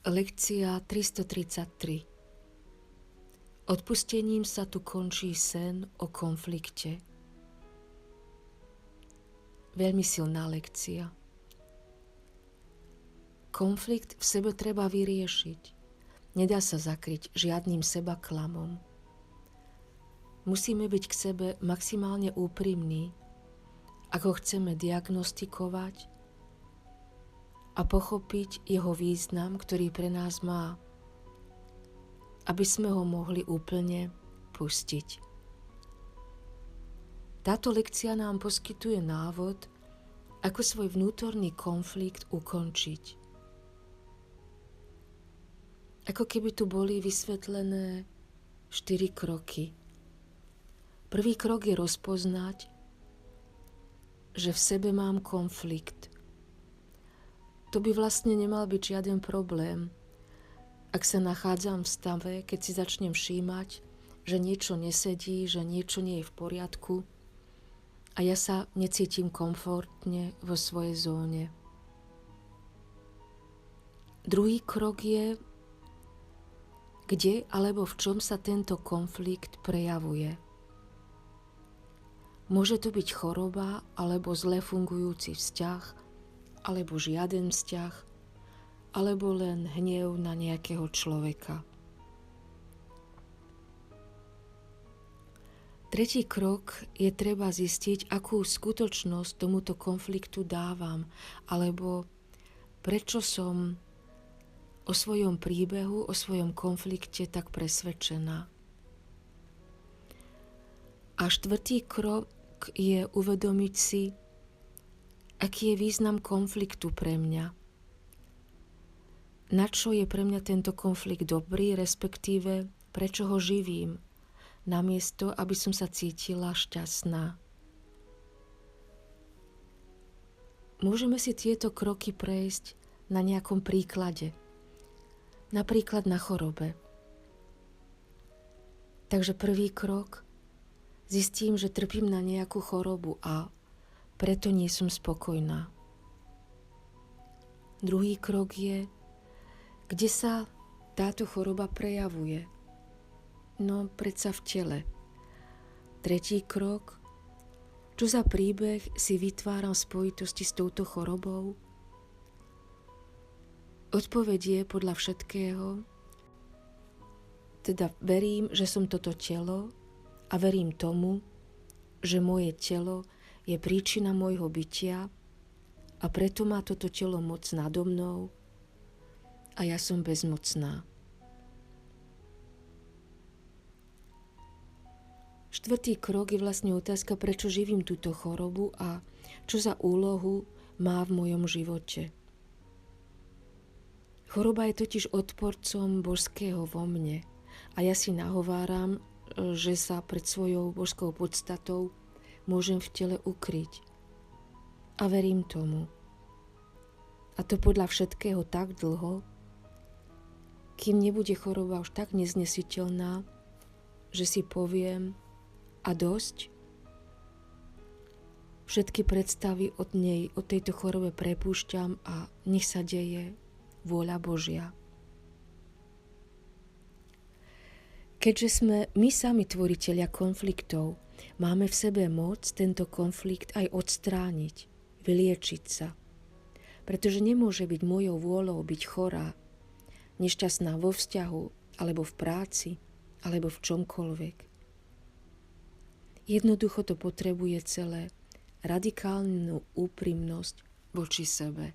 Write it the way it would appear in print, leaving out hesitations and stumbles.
Lekcia 333. Odpustením sa tu končí sen o konflikte. Veľmi silná lekcia. Konflikt v sebe treba vyriešiť. Nedá sa zakryť žiadnym sebaklamom. Musíme byť k sebe maximálne úprimní, ako chceme diagnostikovať a pochopiť jeho význam, ktorý pre nás má, aby sme ho mohli úplne pustiť. Táto lekcia nám poskytuje návod, ako svoj vnútorný konflikt ukončiť. Ako keby tu boli vysvetlené 4 kroky. Prvý krok je rozpoznať, že v sebe mám konflikt. To by vlastne nemal byť žiaden problém, ak sa nachádzam v stave, keď si začnem všímať, že niečo nesedí, že niečo nie je v poriadku a ja sa necítim komfortne vo svojej zóne. Druhý krok je, kde alebo v čom sa tento konflikt prejavuje. Môže to byť choroba alebo zle fungujúci vzťah, alebo žiaden vzťah, alebo len hnev na nejakého človeka. Tretí krok je treba zistiť, akú skutočnosť tomuto konfliktu dávam, alebo prečo som o svojom príbehu, o svojom konflikte tak presvedčená. A štvrtý krok je uvedomiť si, aký je význam konfliktu pre mňa. Na čo je pre mňa tento konflikt dobrý, respektíve prečo ho živím, namiesto aby som sa cítila šťastná. Môžeme si tieto kroky prejsť na nejakom príklade. Napríklad na chorobe. Takže prvý krok, zistím, že trpím na nejakú chorobu a preto nie som spokojná. Druhý krok je, kde sa táto choroba prejavuje. No, predsa v tele. Tretí krok, čo za príbeh si vytváram v spojitosti s touto chorobou? Odpoveď je podľa všetkého, teda verím, že som toto telo a verím tomu, že moje telo je príčina môjho bytia a preto má toto telo moc nado mnou a ja som bezmocná. Štvrtý krok je vlastne otázka, prečo živím túto chorobu a čo za úlohu má v mojom živote. Choroba je totiž odporcom božského vo mne a ja si nahováram, že sa pred svojou božskou podstatou môžem v tele ukryť. A verím tomu. A to podľa všetkého tak dlho, kým nebude choroba už tak neznesiteľná, že si poviem a dosť. Všetky predstavy od nej, od tejto chorobe prepúšťam a nech sa deje vôľa Božia. Keďže sme my sami tvoritelia konfliktov, máme v sebe moc tento konflikt aj odstrániť, vyliečiť sa. Pretože nemôže byť mojou vôľou byť chorá, nešťastná vo vzťahu, alebo v práci, alebo v čomkoľvek. Jednoducho to potrebuje celé radikálnu úprimnosť voči sebe.